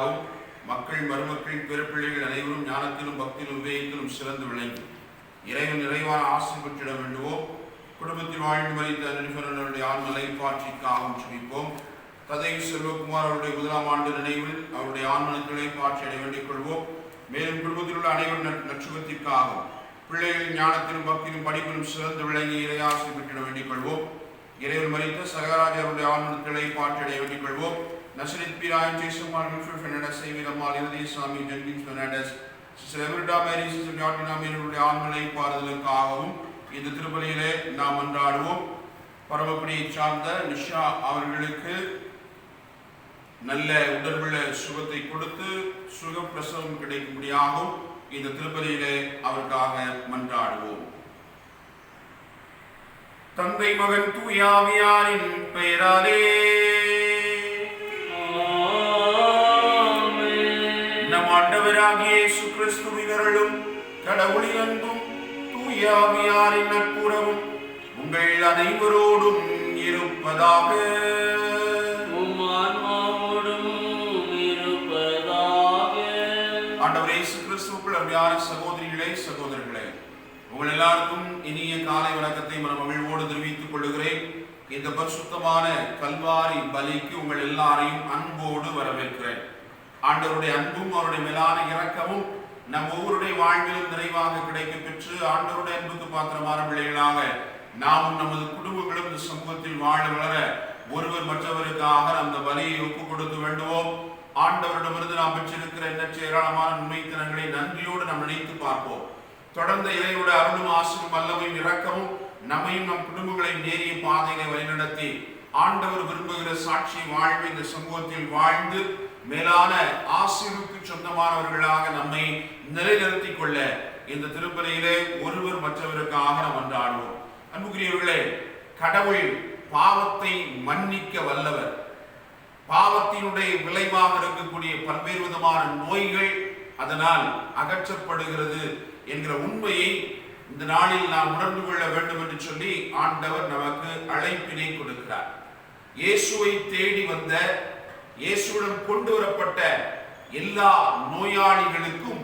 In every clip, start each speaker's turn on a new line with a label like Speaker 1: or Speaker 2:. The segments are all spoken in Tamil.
Speaker 1: உண்டாகும். மக்கள் மருமக்கள் பிறப்பிள்ளைகள் அனைவரும் ஞானத்திலும் பக்தியிலும் விவேகத்திலும் சிறந்து விளங்கி இறைவன் நிறைவான ஆசை பெற்றிட வேண்டுவோம். குடும்பத்தில் வாழ்ந்து மறித்த நிபுணர்களுடைய ஆண்மலை பாட்சிக்காகவும் சுமிப்போம். ததை செல்வகுமார் அவருடைய 1ஆம் ஆண்டு நினைவில் அவருடைய ஆண்மனத்திலே பாட்சி அடைய வேண்டிக் கொள்வோம். மேலும் குடும்பத்தில் உள்ள அனைவரும் நற்சுகத்திற்காகவும் பிள்ளைகள் ஞானத்திலும் பக்தியிலும் படிப்பிலும் சிறந்து விளங்கி இறையாசை பெற்றிட வேண்டிக் கொள்வோம். இறைவன் மறித்த சகராஜ் அவருடைய ஆண்மனத்திலே பாட்சி அடைய வேண்டிக் கொள்வோம். Nasarit Pirayan Jason Martin Fernandez, Saving Malini, Swami Jenkins Fernandez, Celebrity Mary, Sister Martina Mary, Armalay, Padalakavum, in the Tripoli, Namandado, Paramapri Chanda, Nisha, Avrilic, Nalla, Udarbilla, Sugati Kudutu, Sugar Prasam Kadiago, in the Tripoli, Avakaga, Mandado. Tandai Magan to Yavia in Perale. ஆண்டவராகிய இயேசு கிறிஸ்துவின் அருளும் கடவுளின் அன்பும் தூய ஆவியாரின் நட்புறவும் உங்கள் அனைவரோடும் இருப்பதாக. ஆண்டவர் இயேசு கிறிஸ்துவுக்குள் அருமையான சகோதரிகளே சகோதரர்களே, உங்கள் எல்லாருக்கும் இனிய காலை வணக்கத்தை மகிழ்வோடு தெரிவித்துக் கொள்கிறேன். இந்த பரிசுத்தமான கல்வாரி பலிக்கு உங்கள் எல்லாரையும் அன்போடு வரவேற்கிறேன். ஆண்டவருடைய அன்பும் அவருடைய மேலான இரக்கமும் நம் ஒவ்வொருடைய வாழ்விலும் நிறைவாக கிடைக்க பெற்று ஆண்டவருடைய அன்புக்கு பாத்திரமான பிள்ளைகளாக நாமும் நமது குடும்பங்களும் இந்த சமூகத்தில் வாழ வளர ஒருவர் மற்றவருக்காக அந்த பலியை ஒப்புக் கொடுத்து வேண்டுவோம். ஆண்டவரிடமிருந்து நாம் பெற்றிருக்கிற எண்ணற்ற ஏராளமான உண்மைத்தனங்களை நன்றியோடு நாம் நினைத்து பார்ப்போம். தொடர்ந்த இறைவனுடைய அருளும் ஆசிரும் வல்லமையும் இரக்கமும் நம்மையும் நம் குடும்பங்களை நேரிய பாதையை வழிநடத்தி ஆண்டவர் விரும்புகிற சாட்சி வாழ்வு இந்த சமூகத்தில் வாழ்ந்து மேலான ஆசீர்வுக்கு சொந்தமானவர்களாக நம்மை நிலைநிறுத்திக் கொள்ள இந்த திருப்பலியிலே ஒருவர் மற்றவருக்காக நாம் கொண்டாடுவோம். அன்புக்குரியவர்களே, கடவுள் பாவத்தை மன்னிக்க வல்லவர். பாவத்தினுடைய விளைவாக இருக்கக்கூடிய பல்வேறு விதமான நோய்கள் அதனால் அகற்றப்படுகிறது என்கிற உண்மையை இந்த நாளில் நாம் உணர்ந்து கொள்ள வேண்டும் என்று சொல்லி ஆண்டவர் நமக்கு அழைப்பினை கொடுக்கிறார். இயேசுவை தேடி வந்த இயேசுடன் கொண்டு வரப்பட்ட எல்லா நோயாளிகளுக்கும்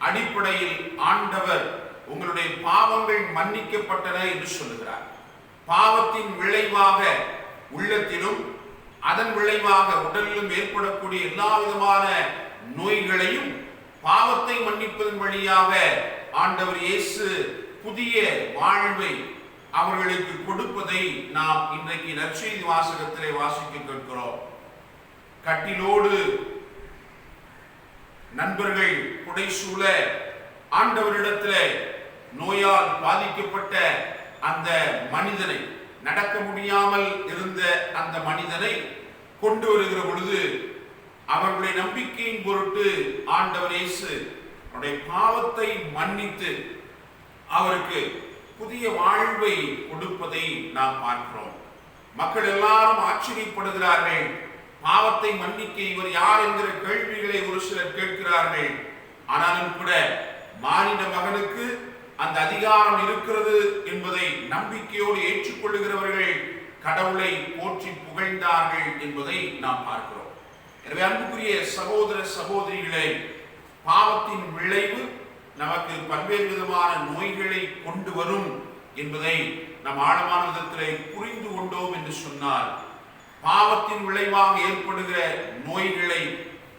Speaker 1: அடிப்படையில் ஆண்டவர் உங்களுடைய பாவங்கள் மன்னிக்கப்பட்டன என்று சொல்லுகிறார். பாவத்தின் விளைவாக உள்ளத்திலும் அதன் விளைவாக உடலிலும் ஏற்படக்கூடிய எல்லா விதமான நோய்களையும் பாவத்தை மன்னிப்பதன் வழியாக ஆண்டவர் இயேசு புதிய வாழ்வை அவர்களுக்கு கொடுப்பதை நாம் இன்றைக்கு நற்செய்தி வாசகத்திலே வாசிக்க கேட்கிறோம். கட்டிலோடு நண்பர்கள் புடைசூழ ஆண்டவரிடத்திலே நோயால் பாதிக்கப்பட்ட அந்த மனிதனை, நடக்க முடியாமல் இருந்த அந்த மனிதனை கொண்டு வருகிற பொழுது அவர்களுடைய நம்பிக்கையின் பொருட்டு ஆண்டவர் இயேசு அவருடைய பாவத்தை மன்னித்து அவருக்கு புதிய வாழ்வை கொடுப்பதை நாம் பார்க்கிறோம். மக்கள் எல்லாரும் ஆச்சரியப்படுகிறார்கள். பாவத்தை மன்னிக்க இவர் யார் என்கிற கேள்விகளை ஒரு சிலர் கேட்கிறார்கள். ஆனாலும் கூட மானிட மகனுக்கு அந்த அதிகாரம் இருக்கிறது என்பதை நம்பிக்கையோடு ஏற்றுக்கொள்ளுகிறவர்கள் கடவுளை போற்றி புகழ்ந்தார்கள் என்பதை நாம் பார்க்கிறோம். எனவே அன்புக்குரிய சகோதர சகோதரிகளே, பாவத்தின் விளைவு நமக்கு பல்வேறு விதமான நோய்களை கொண்டு வரும் என்பதை நம் ஆழமான விதத்திலே புரிந்து கொண்டோம் என்று சொன்னால், பாவத்தின் விளைவாக ஏற்படுகிற நோய்களை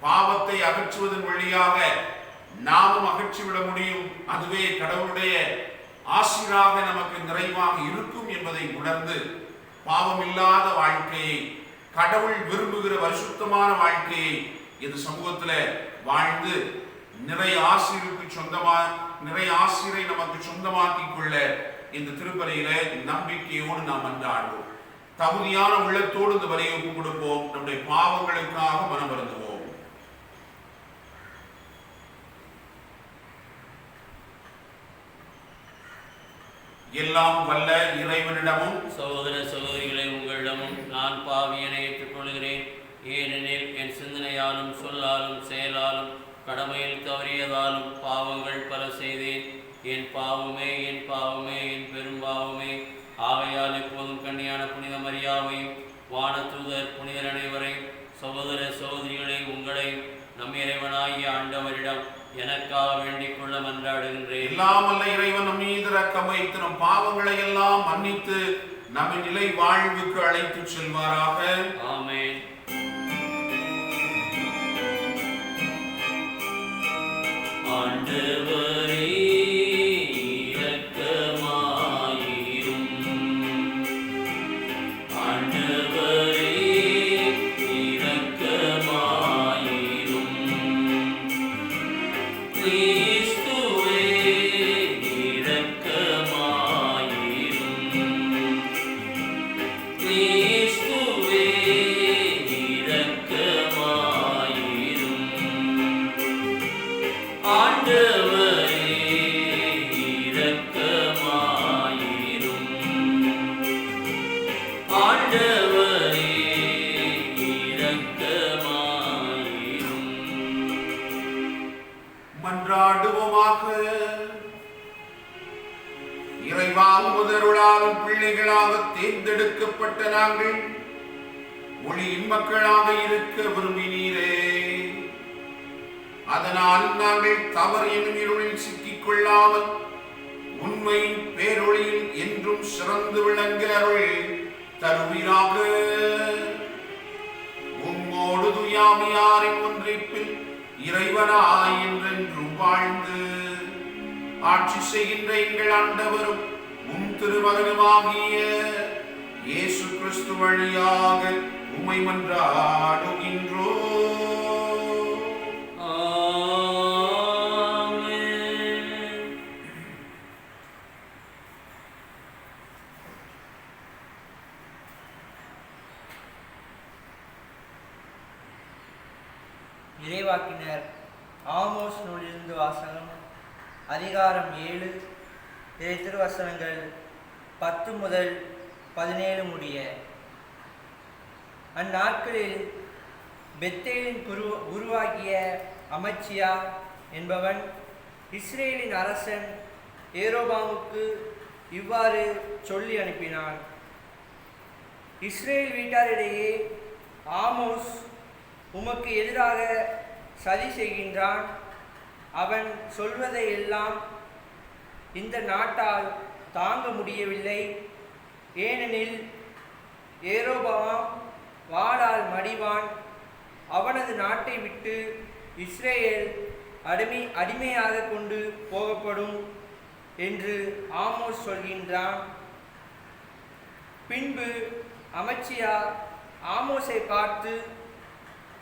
Speaker 1: பாவத்தை அகற்றுவதன் வழியாக நாமும் அகற்றிவிட முடியும். அதுவே கடவுளுடைய ஆசீராக நமக்கு நிறைவாக இருக்கும் என்பதை உணர்ந்து பாவம் இல்லாத வாழ்க்கையை, கடவுள் விரும்புகிற பரிசுத்தமான வாழ்க்கையை இந்த சமூகத்தில் வாழ்ந்து நிறைய ஆசீரை நமக்கு சொந்தமாக்கிக் கொள்ள இந்த திருப்பலியில நம்பிக்கையோடு நாம் மன்றாடுவோம். தகுதியான உள்ளத்தோடு இந்த பலியை ஒப்புக் கொடுப்போம். நம்முடைய பாவங்களுக்காக மனம் வருந்துவோம். எல்லாம் வல்ல இறைவனிடமும்
Speaker 2: சகோதர சகோதரிகளை உங்களிடமும் நான் பாவியனை ஏற்றுக்கொள்கிறேன். ஏனெனில் என் சிந்தனையாலும் சொல்லாலும் செயலாலும் கடமையில் தவறியதாலும் பாவங்கள் பல செய்தேன். என் பாவமே என் பாவமே என் பெரும் பாவமே. ஆகையால் எப்போதும் கன்னியான புனித மரியாவையும் வானதூதர் புனிதர் அனைவரையும் சகோதர சகோதரிகளை உங்களை நம் இறைவனாகிய ஆண்டவரிடம் எனக்காக வேண்டிக் கொள்ள மன்றாடுகின்றேன்.
Speaker 1: எல்லாம் வல்ல இறைவன் நம் மீது இரக்கம் வைத்து நம் பாவங்களை எல்லாம் மன்னித்து நம்மை நிலை வாழ்வுக்கு அழைத்து செல்வாராக.
Speaker 2: ஆமென். ஆண்டவரே இரக்கமாயிரும். ஆண்டவரே இரக்கமாயிரும். கிறிஸ்துவே இரக்கமாயிரும். கிறிஸ்துவே இரக்கமாயிரும். ஆண்டவரே இரக்கமாயிரும். ஆண்டவரே இரக்கமாயிரும்.
Speaker 1: மன்றாடுவோமாக. இறைவால் முதருளாலும் பிள்ளைகளாக தேர்ந்தெடுக்கப்பட்ட நாங்கள் ஒளியின் மக்களாக இருக்க விரும்பினீரே. அதனால் நாங்கள் தவறு என்னும் இருளில் சிக்கிக் கொள்ளாமல் உண்மையின் பேரொளியில் என்றும் சிறந்து விளங்க அருள் தருவீராக. உம்மோடு துயாமியாரின் ஒன்றிப்பில் இறைவனாய் என்றென்றும் வாழ்ந்து ஆட்சி செய்கின்ற எங்கள் ஆண்டவரும் உம் திருமகனுமாகிய இயேசு கிறிஸ்து வழியாக உம்மை மன்றாடுகின்றோம்.
Speaker 3: இறைவாக்கினர் ஆமோஸ் நூலிலிருந்து வாசகம். அதிகாரம் 7, இறை திருவசனங்கள் 10 முதல் 17 முடிய. அந்நாட்களில் பெத்தேலின் குருவாகிய அமத்சியா என்பவன் இஸ்ரேலின் அரசன் ஏரோபாமுக்கு இவ்வாறு சொல்லி அனுப்பினான். இஸ்ரேல் வீட்டாரிடையே ஆமோஸ் உமக்கு எதிராக சதி செய்கின்றான். அவன் சொல்வதை எல்லாம் இந்த நாட்டால் தாங்க முடியவில்லை. ஏனெனில் ஏரோபாம் வாளால் மடிவான். அவனது நாட்டை விட்டு இஸ்ரேல் அடிமையாக கொண்டு போகப்படும் என்று ஆமோஸ் சொல்கின்றான். பின்பு அமத்சியா ஆமோஸை பார்த்து,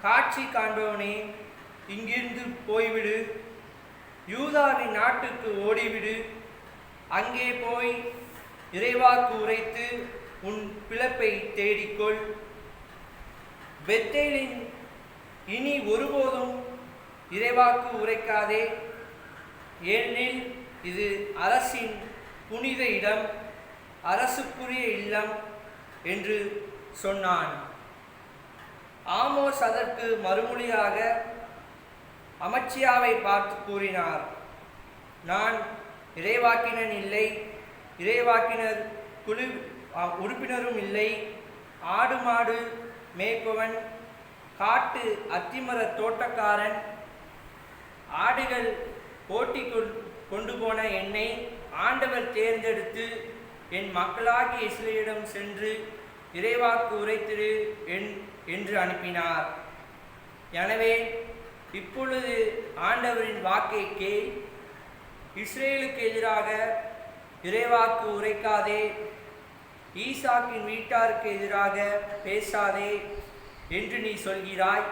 Speaker 3: காட்சி காண்பவனே, இங்கிருந்து போய்விடு, யூதாவின் நாட்டுக்கு ஓடிவிடு. அங்கே போய் இறைவாக்கு உரைத்து உன் பிழைப்பை தேடிக்கொள். பெத்தேலின் இனி ஒருபோதும் இறைவாக்கு உரைக்காதே, ஏனெனில் இது அரசின் புனித இடம், அரசுக்குரிய இல்லம் என்று சொன்னான். ஆமோஸ் அதற்கு மறுமொழியாக அமத்சியாவை பார்த்து கூறினார், நான் இறைவாக்கினன் இல்லை, இறைவாக்கினர் குழு உறுப்பினரும் இல்லை. ஆடு மாடு மேய்ப்பவன், காட்டு அத்திமர தோட்டக்காரன். ஆடுகள் ஓட்டி கொண்டு போன என்னை ஆண்டவர் தேர்ந்தெடுத்து என் மக்களாகிய இஸ்ரேலிடம் சென்று இறைவாக்கு உரைத்திரு என்று அனுப்பினார். எனவே இப்பொழுது ஆண்டவரின் வாக்கை கேள். இஸ்ரேலுக்கு எதிராக இறைவாக்கு உரைக்காதே, ஈசாக்கின் வீட்டாருக்கு எதிராக பேசாதே என்று நீ சொல்கிறாய்.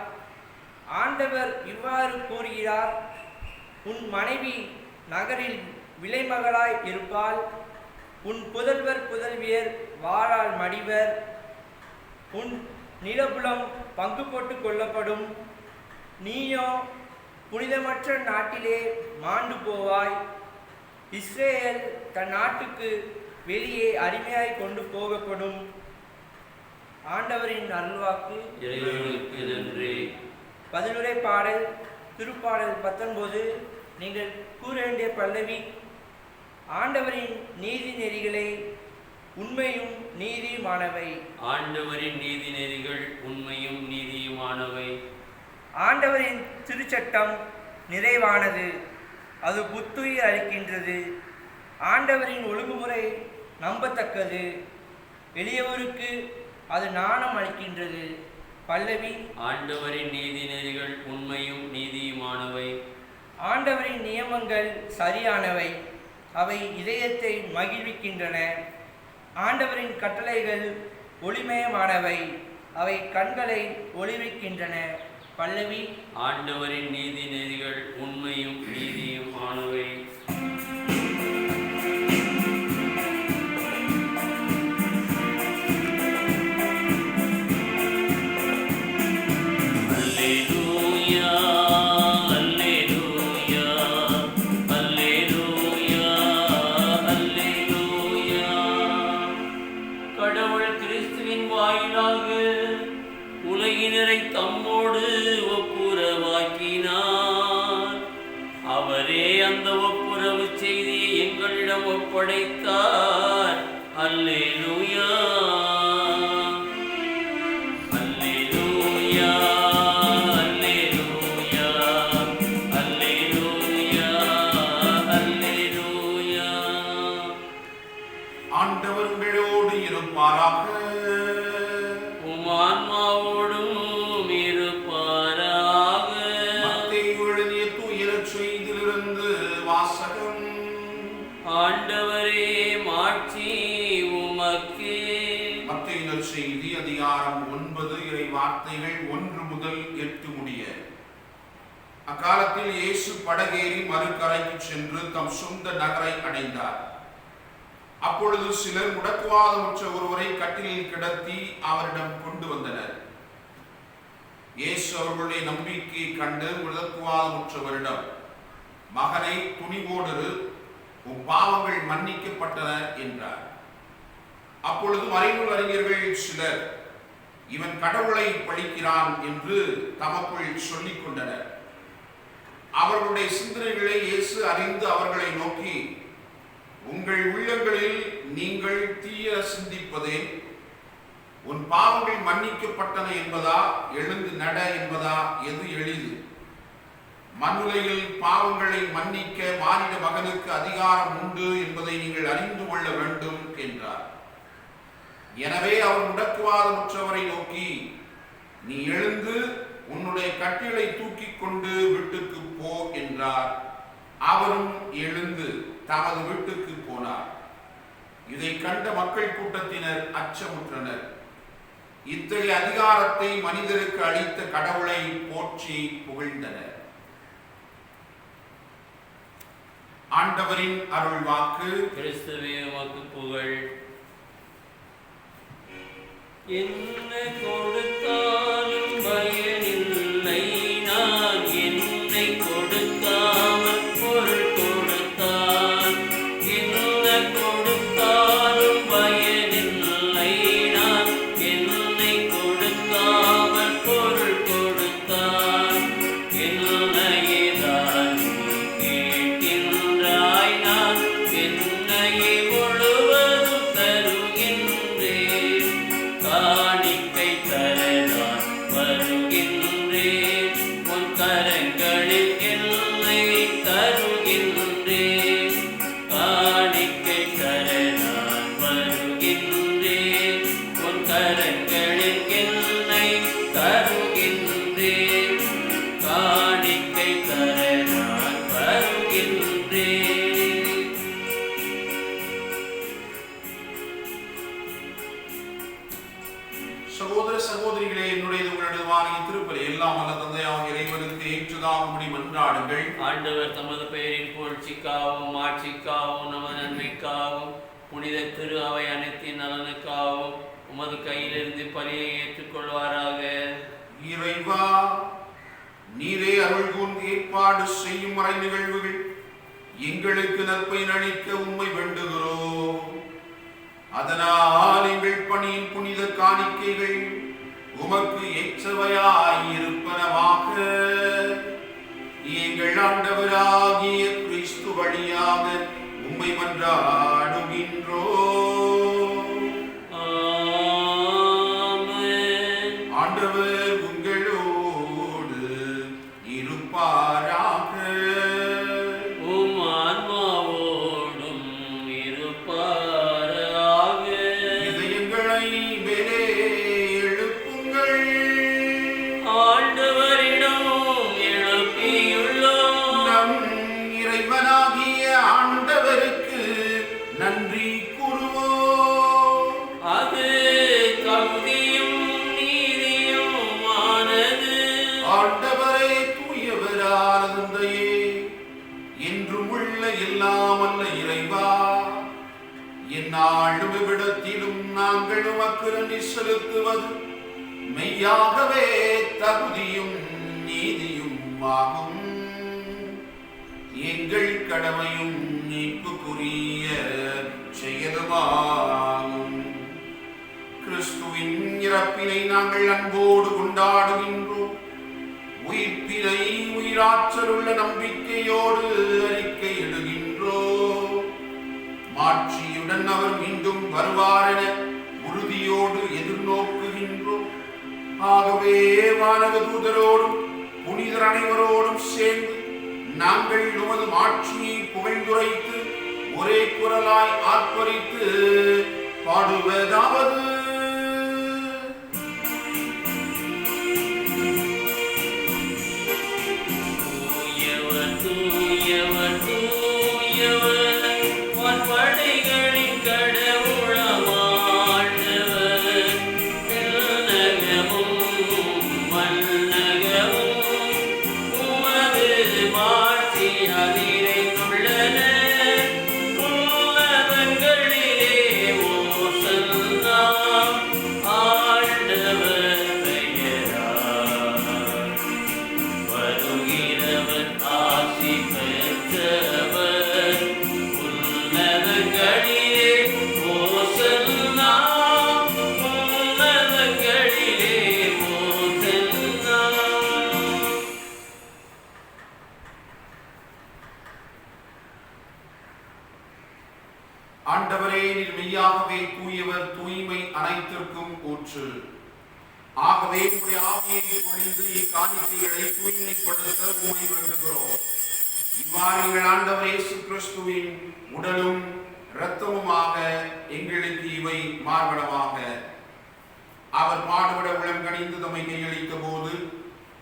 Speaker 3: ஆண்டவர் இவ்வாறு கூறுகிறார், உன் மனைவி நகரில் விலைமகளாய் இருப்பாள், உன் புதல்வர் புதல்வியர் வாளால் மடிவர், உன் நிலபுலம் பங்கு போட்டு கொள்ளப்படும், நீயோ புனிதமற்ற நாட்டிலே மாண்டு போவாய். இஸ்ரேல் தன் நாட்டுக்கு வெளியே அடிமையாய் கொண்டு போகப்படும். ஆண்டவரின் அருள்வாக்கு.
Speaker 2: இறைவனுக்கு நன்றி.
Speaker 3: பதிலுரை பாடல், திருப்பாடல் 19. நீங்கள் கூற வேண்டிய பல்லவி, ஆண்டவரின் நீதி நெறிகளை உண்மையும் நீதியுமானவை.
Speaker 2: ஆண்டவரின் நீதி நெறிகள் உண்மையும் நீதியுமானவை.
Speaker 3: ஆண்டவரின் திருச்சட்டம் நிறைவானது, அது புத்துயிர் அளிக்கின்றது. ஆண்டவரின் ஒழுங்குமுறை நம்பத்தக்கது, எளியவருக்கு அது நாணம் அளிக்கின்றது. பல்லவி.
Speaker 2: ஆண்டவரின் நீதி நெறிகள் உண்மையும் நீதியுமானவை.
Speaker 3: ஆண்டவரின் நியமங்கள் சரியானவை, அவை இதயத்தை மகிழ்விக்கின்றன. ஆண்டவரின் கட்டளைகள் ஒளிமயமானவை, அவை கண்களை ஒளிவிக்கின்றன. பல்லவி.
Speaker 2: ஆண்டவரின் நீதி நெறிகள் உண்மையும் நீதியுமானவை. ஒப்படைத்தார். அல்லேலூயா, அல்லேலூயா, அல்லேலூயா, அல்லேலூயா, அல்லேலூயா.
Speaker 1: ஆண்டவர் உங்களோடு இருப்பாராக.
Speaker 2: உம் ஆன்மாவோடும் இருப்பாராக.
Speaker 1: மத்தேயு எழுதிய தூய நற்செய்தியிலிருந்து வாசகம்.
Speaker 2: ஆண்டவரே, மாட்சி உமக்கே.
Speaker 1: மத்தேயு நற்செய்தி அதிகாரம் 9 இறை வார்த்தைகள் 1 முதல் 8 முடிய. அக்காலத்தில் இயேசு படகேறி மறுகரைக்கு சென்று தம் சொந்த நகரை அடைந்தார். அப்பொழுது சிலர் முடக்குவாதமுற்ற ஒருவரை கட்டிலில் கிடத்தி அவரிடம் கொண்டு வந்தனர். இயேசு அவர்களுடைய நம்பிக்கையை கண்டு முடக்குவாதமுற்றவரிடம், மகனை துணிவோடு உன் பாவங்கள் மன்னிக்கப்பட்டன என்றார். அப்பொழுது மறைநூல் அறிஞர்கள் சிலர், இவன் கடவுளை பழிக்கிறான் என்று தமக்குள் சொல்லிக் கொண்டனர். அவர்களுடைய சிந்தனைகளை இயேசு அறிந்து அவர்களை நோக்கி, உங்கள் உள்ளங்களில் நீங்கள் தீய சிந்திப்பதே, உன் பாவங்கள் மன்னிக்கப்பட்டன என்பதா, எழுந்து நட என்பதா, எது எளிது? மண்ணுலகில் பாவங்களை மன்னிக்க மானிட மகனுக்கு அதிகாரம் உண்டு என்பதை நீங்கள் அறிந்து கொள்ள வேண்டும் என்றார். எனவே அவர் முடக்குவாதமுற்றவரை நோக்கி, நீ எழுந்து உன்னுடைய கட்டிலை தூக்கி கொண்டு வீட்டுக்கு போ என்றார். அவரும் எழுந்து தமது வீட்டுக்கு போனார். இதை கண்ட மக்கள் கூட்டத்தினர் அச்சமுற்றனர். இத்தகைய அதிகாரத்தை மனிதருக்கு அளித்த கடவுளை போற்றி புகழ்ந்தனர். ஆண்டவரின் அருள் வாக்கு.
Speaker 2: கிறிஸ்துவே உமக்கு புகழ். என்ன கொடுத்தாலும் பயனில்லை, நான் என்னை கொடுக்காமல் பொருள் கொடுத்தான். என்ன கொடுத்தாலும் பயனில்லை, நான் என்னை கொடுக்காமல் பொருள் கொடுத்தான். என்னையேதான் கேட்கின்றாய், நான் என்னையே முழுவதும் தருகின்றேன். காணிக்கை தர நான் வருகின்றேன், உன் கரங்களில் என்னை தருகின்றேன். காணிக்கை தர நான் வருகின்றேன், உன் கரங்களில் என்னை தருகின்றேன். காணிக்கை தர நான் வருகின்றேன்.
Speaker 1: சகோதர சகோதரிகளே, என்னுடைய உங்களுடைய திருப்பலி எல்லாம் வல்ல தந்தையாகிய இறைவனுக்கு ஏற்றதாகும்படி மன்றாடுங்கள்.
Speaker 2: ஆண்டவர் தமது பெயரின் புகழ்ச்சிக்காகவும் ஆட்சிக்காகவும் நமது நன்மைக்காகவும் புனித திரு அவை அனைத்தின் நலனுக்காகவும் உமது கையிலிருந்து பலியை ஏற்றுக்கொள்வாராக.
Speaker 1: இறைவா, நீரே அருள் கூர்ந்து ஏற்பாடு செய்யும் மறை நிகழ்வுகள் எங்களுக்கு நற்பயன் அளிக்க உம்மை வேண்டுகிறோம். அதனால் எங்கள் பணியின் புனித காணிக்கைகள் உமக்கு ஏற்றவையாயிருப்பனவாக. எங்கள் ஆண்டவராகிய கிறிஸ்து வழியாக உம்மை மன்றாடுகின்றோம்.
Speaker 2: ஆமென்.
Speaker 1: ஆண்டவர் உங்களோடு
Speaker 2: உம் ஆன்மாவோடும் இருப்பாராக.
Speaker 1: இதயங்களை மேலே எழுப்புங்கள்.
Speaker 2: ஆண்டவரிடம் எழுப்பியுள்ளோம்.
Speaker 1: நம் இறைவனாகிய ஆண்டவருக்கு நன்றி கூறுவோம்.
Speaker 2: அது தகுதியும் நீதியுமானது.
Speaker 1: ஆண்டவரே தூயவரான தந்தையே, என்றும் உள்ள எல்லாம் அல்ல இறைவா, எந்நாளும் இவ்விடத்திலும் நாங்கள் உமக்கு நன்றி செலுத்துவது மெய்யாகவே தகுதியும் நீதியும் ஆகும். எங்கள் கடமையும் மீட்புக்குரிய செயலுமாகும். கிறிஸ்துவின் இறப்பினை நாங்கள் அன்போடு கொண்டாடுகின்றோம். உயிர்ப்பினை உயிராற்றல் உள்ள நம்பிக்கையோடு அறிக்கையிடுகின்றோம். மாட்சியுடன் அவர் மீண்டும் வருவார் என உறுதியோடு எதிர்நோக்குகின்றோம். ஆகவே வானக தூதரோடும் புனிதர் அனைவரோடும் சேர்ந்து நாங்கள் உமது மாட்சியை புகழ்ந்துரைத்து ஒரே குரலாய் ஆர்ப்பரித்து பாடுவதாவது:
Speaker 2: தூயவர் தூயவர் தூயவர் வான்படைகளின் கடவுளாம் ஆண்டவர். விண்ணகமும் மண்ணகமும் உமது மாட்சியால் நிறைந்துள்ளன. உன்னதங்களிலே ஓசன்னா, ஆண்டவர் பெயரால் வருகிறவர் ஆசி பெற்றவர். உன்னதங்களிலே ஓசன்னா, உன்னதங்களிலே ஓசன்னா.
Speaker 1: ஆண்டவரே, நீர் மெய்யாகவே தூயவர், தூய்மை அனைத்திற்கும் ஊற்று. ஆகவே உம்முடைய ஆவியை பொழிந்து இக்காணிக்கைகளை தூய்மைப்படுத்த உம்மை வேண்டுகிறோம். இவ்வாறு எங்கள் ஆண்டவர் இயேசு கிறிஸ்துவின் உடலும் இரத்தமுமாக எங்களுக்கு இவை மார்பளமாக. அவர் பாடுபட உளம் கனிந்து தம்மை கையளித்த போது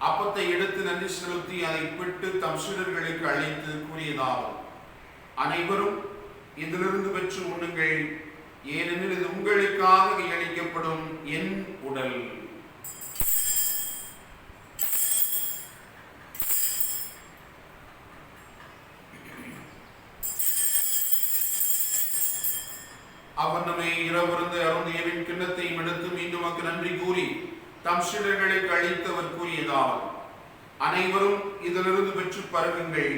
Speaker 1: அப்பத்தை எடுத்து நன்றி செலுத்தி அதை பிட்டு தம் சீடர்களுக்கு அழைத்து கூறியதாகும்: அனைவரும் இதிலிருந்து பெற்று உண்ணுங்கள், ஏனெனில் இது உங்களுக்காக கையளிக்கப்படும் என் உடல். அவனமே இரவிருந்து அருந்தியவின் கிண்ணத்தை எடுத்து மீண்டும் அங்கு நன்றி கூறி தம் சீடர்களுக்கு அளித்தவர் கூறியதாகும்: அனைவரும் இதிலிருந்து பெற்று பருகுங்கள்,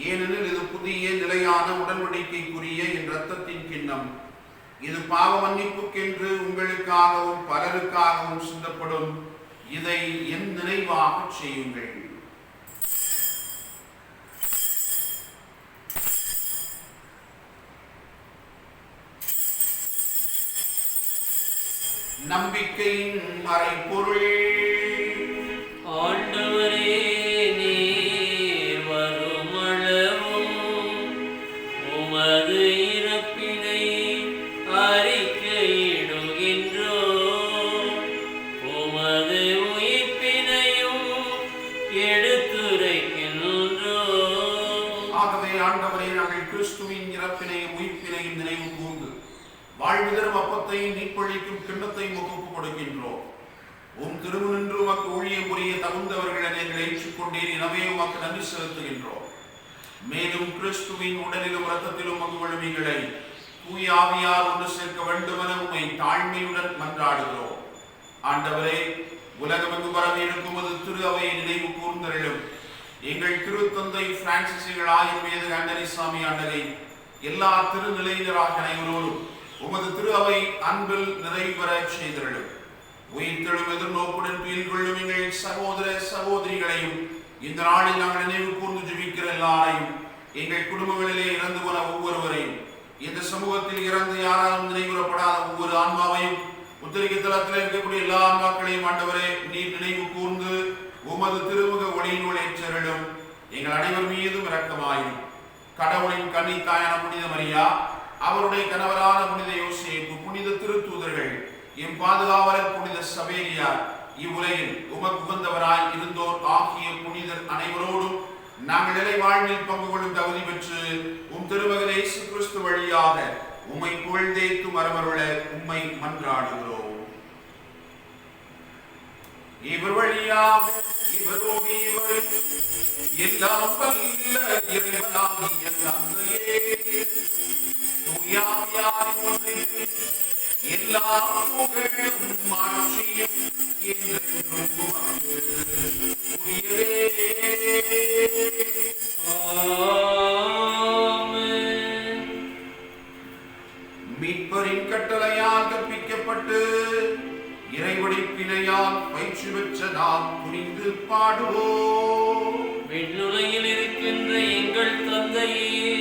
Speaker 1: ஏனெனில் இது புதிய நிலையான உடன்படிக்கைக்குரிய என் இரத்தத்தின் கிண்ணம். இது பாவ மன்னிப்புக்கென்று உங்களுக்காகவும் பலருக்காகவும் சிந்தப்படும். இதை என் நினைவாக செய்யுங்கள். நம்பிக்கையின் மறைபொருள்.
Speaker 2: ஆண்டவரே, நீர் வருமளவும் உமது இறப்பினை அறிக்கையிடுகின்றோம். உமது உயிர்ப்பினையும் எடுத்துரைக்கின்றோம்.
Speaker 1: ஆகவே ஆண்டவரே, நாங்கள் கிறிஸ்துவின் இறப்பினையும் உயிர்ப்பினையும் நினைவு கூர்ந்து வாழ்வு தரும் அப்பத்தை நீப்பழிக்கும் கிண்ணத்தை முகப்பு கொடுக்கின்றோம். உம் திருமுனின்று உமக்கு ஊழியம் புரிய தகுந்தவர்கள் எங்களை ஏற்றுக்கொண்டீர், எனவே உமக்கு நன்றி செலுத்துகின்றோம். மேலும் கிறிஸ்துவின் உடலிலும் இரத்தத்திலும் மகுவழுமைகளை தூய ஆவியார் ஒன்று சேர்க்க வேண்டுமென உம்மை தாழ்மையுடன் மன்றாடுகிறோம். ஆண்டவரே, உலகமெங்கு பரவி இருக்கும் அது திரு அவையை நினைவு கூர்ந்தருளும். எங்கள் திருத்தந்தை பிரான்சிஸ்கள் ஆயுர்வேத அண்டனிசாமி ஆண்டகை எல்லா திருநிலையினராக அனைவரோடும் உமது திரு அவை அன்பில் நிறைவு பெற செய்தருளும். உயிர்த்தெழும் எதிர்நோக்குடன் துயில் கொள்ளும் எங்கள் சகோதர சகோதரிகளையும் இந்த நாளில் நாங்கள் நினைவு கூர்ந்து ஜெபிக்கிற எல்லாரையும், எங்கள் குடும்பங்களிலே இறந்து போன ஒவ்வொருவரையும், இந்த சமூகத்தில் இறந்து யாராலும் நினைவுறப்படாத ஒவ்வொரு ஆன்மாவையும், உத்தரிக்க தளத்தில் இருக்கக்கூடிய எல்லா ஆன்மாக்களையும் ஆண்டவரே நீர் நினைவு கூர்ந்து உமது திருமுக ஒளியினுள் ஏற்றருளும். எங்கள் அனைவர் மீதும் இரக்கமாயிரும். கடவுளின் கன்னித்தாயான புனித மரியா, அவருடைய கணவரான புனித யோசேப்பு, புனித திருத்தூதர்கள், எம் பாதுகாவலர் புனித சவேரியார், இவ்வுலகில் உமக்கு உகந்தவராய் இருந்தோர் ஆகிய புனிதர் அனைவரோடும் நாங்கள் நிலை வாழ்வில் பங்கு கொள்ளும் தகுதி பெற்று உம் திருமகன் இயேசு கிறிஸ்து வழியாக உம்மை புகழ்ந்தேத்து மரமருள உம்மை மன்றாடுகிறோம். இவர் வழியாக இவரோடு இவர் எல்லாம் வல்ல இறைவனாகிய தந்தையே, தூயாவியாரின் ஒன்றிற்கு எல்லா புகழும் ஆட்சியும் என்றென்றும் உமக்கு உரியதே. ஆமென். மீட்பரின் கட்டளையால் கற்பிக்கப்பட்டு இறைவடிப்பினையால் பயிற்சி பெற்ற நாம் துணிந்து பாடுவோம்.
Speaker 2: விண்ணுலகில் இருக்கின்ற எங்கள் தந்தையே,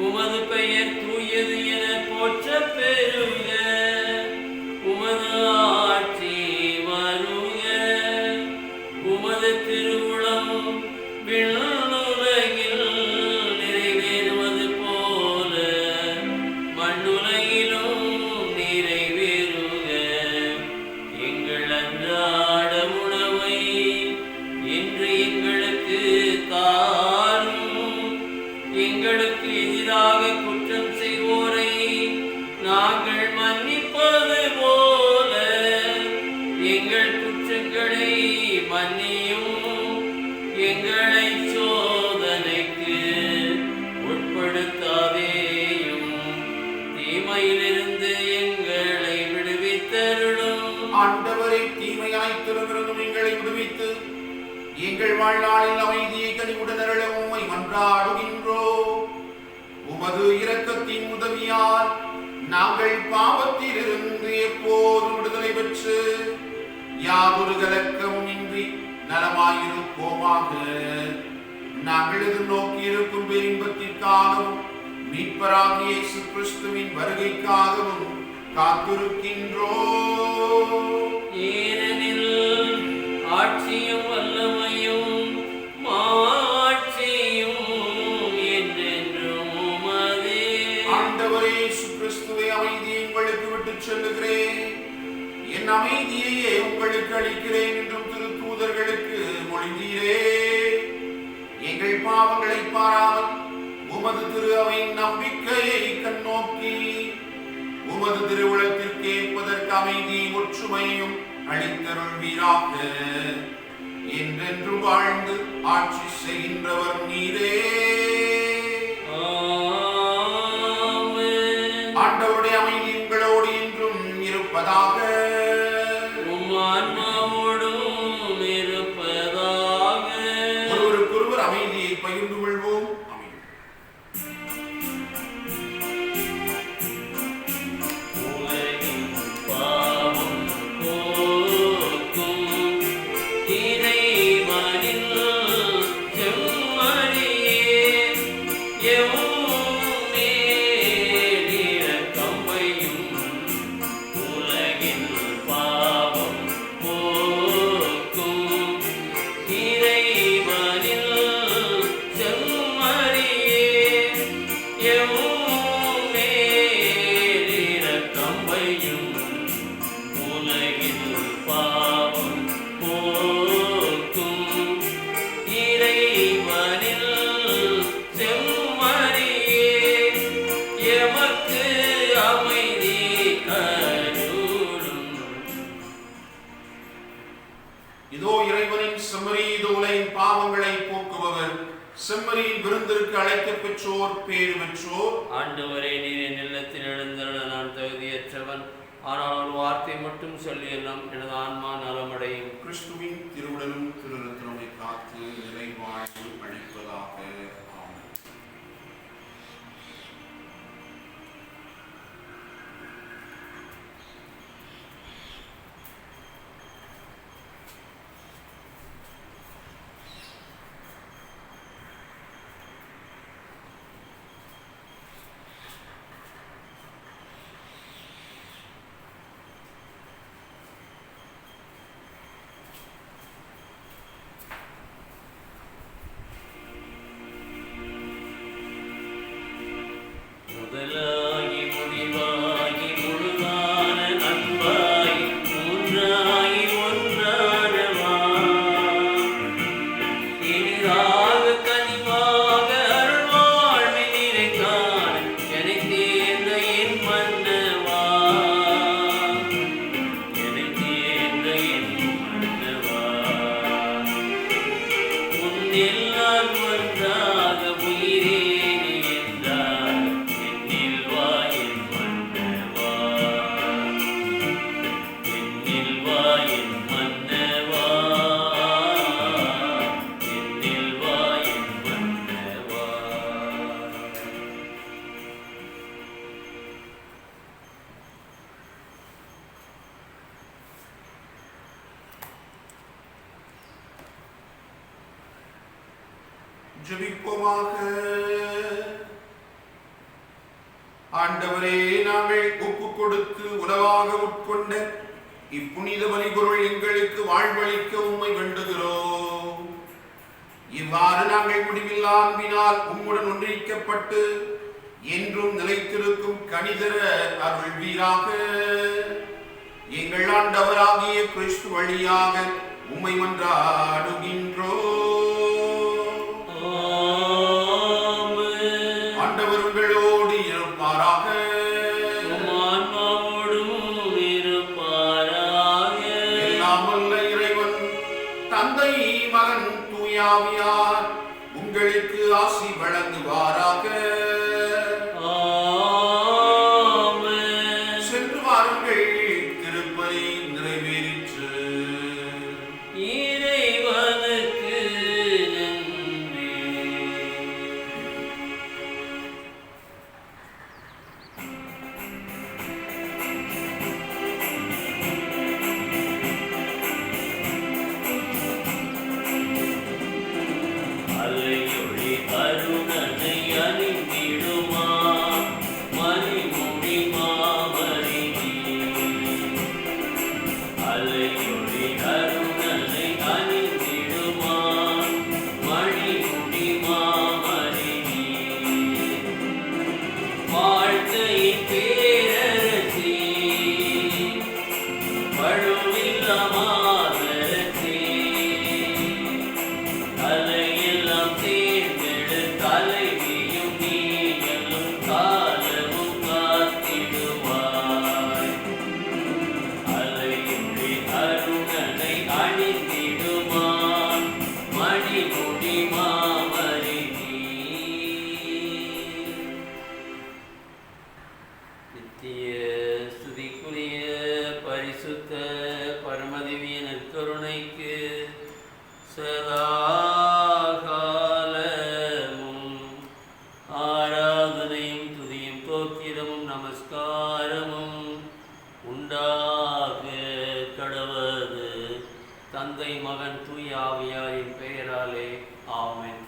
Speaker 2: உமது பெயர் தூயது என போற்ற பெறுக. உமது ஆட்சி வருக. உமது திருவுளம் விண்ணுலகில் நிறைவேறுவது போல மண்ணுலகிலும் நிறைவேறுக. எங்கள் அன்றாட உணவை இன்று எங்களுக்கு தாரும். எங்களுக்கு எதிராக குற்றம் செய்வோரை நாங்கள் மன்னிப்பது போல எங்கள் குற்றங்களை மன்னியும். எங்களை சோதனைக்கு உட்படுத்தாதேயும், தீமையிலிருந்து எங்களை விடுவித்தருளும்.
Speaker 1: ஆண்டவரை தீமையாய்த்திருந்தும் எங்களை விடுவித்து எங்கள் வாழ்நாளில் அமைதியை கனிவுடன் அருள உம்மை மன்றாடுகின்றோம். உமது இரக்கத்தின் உதவியால் நாங்கள் பாவத்திலிருந்து எப்போதும் விடுதலை பெற்று யாதொரு கலக்கமும் இன்றி நலமாயிருப்போமாக. நாங்கள் எதிர்நோக்கி இருக்கும் பேரின்பத்திற்காகவும் மீட்பராகிய இயேசு கிறிஸ்துவின் வருகைக்காகவும் காத்திருக்கின்றோம்.
Speaker 2: ஏனெனில் ஆட்சியும் வல்லமையும் மாட்சியும் என்றென்றும் உமதே.
Speaker 1: ஆண்டவரே இயேசு கிறிஸ்துவே, அமைதியை உங்களுக்கு விட்டுச் செல்லுகிறேன், என் அமைதியையே உங்களுக்கு அளிக்கிறேன் என்றும் திருத்தூதர்களுக்கு மொழிந்தீரே. எங்கள் பாவங்களை பாராமல் உமது திரு அவையின் நம்பிக்கையை கண்ணோக்கி உமது திருவுளத்திற்கு ஏற்பதற்கு அமைதி ஒற்றுமையும் அளித்தருள்வீராக. என்றென்று வாழ்ந்து ஆட்சி செய்கின்றவர் நீரே. ஆண்டவருடைய அமைதி உங்களோடு என்றும் இருப்பதாக.
Speaker 2: உம் ஆன்மாவோடும் இருப்பதாக.
Speaker 1: ஒருவருக்கொருவர் அமைதியை பகிர்ந்து கொள்வோம்.
Speaker 2: உலகின் பாவம் போக்கும் இறைவனின் செம்மறியே, எம்மேலிரக்கம் வையும். உலகின் பாவம் போக்கும் இறைவனின் செம்மறியே, எம்மேலிரக்கம் வையும். உலகின் பாவம் போக்கும் இறைவனின் செம்மறியே, எமக்கு அமைதி அருளும்.
Speaker 1: இதோ இறைவனின் செம்மறி, இதோ உலகின் பாவங்களை போக்குபவர். செம்மறியின் விருந்திற்கு அழைக்கப் பெற்றோர் பேறு பெற்றோர்.
Speaker 2: ஆண்டவரே, நீர் என் இல்லத்தில் எழுந்தருள நான் தகுதியற்றவன். ஆனால் ஒரு வார்த்தை மட்டும் சொல்லி எல்லாம் எனது ஆன்மா நலமடையும்.
Speaker 1: கிறிஸ்துவின் திருவுடலும் திருரத்தினமை காத்து நிறைவாழ்வு அளிப்பதாக. ஆமென். ஜெபிப்போமாக. ஆண்டவரே, நாங்கள் ஒப்பு கொடுத்து உணவாக உட்கொண்ட இப்புனித பலிபொருள் எங்களுக்கு வாழ்வளிக்க உம்மை வேண்டுகிறோம். இவ்வாறு நாங்கள் முடிவில்லா அன்பினால் உம்முடன் ஒன்றிக்கப்பட்டு என்றும் நிலைத்திருக்கும் கனிதர அருள்வீராக. எங்கள் ஆண்டவராகிய கிறிஸ்து வழியாக உம்மை மன்றாடுகின்றோம். ஆண்டவர் உங்களோடு இருப்பாராக. எல்லாம் வல்ல இறைவன் தந்தை, மகன், தூயாவியார் உங்களுக்கு ஆசி வழங்குவாராக. சென்று வாருங்கள், திருப்பலி நிறைவேறிற்று.
Speaker 2: தந்தை, மகன், தூய ஆவியாரின் பெயராலே ஆமென்.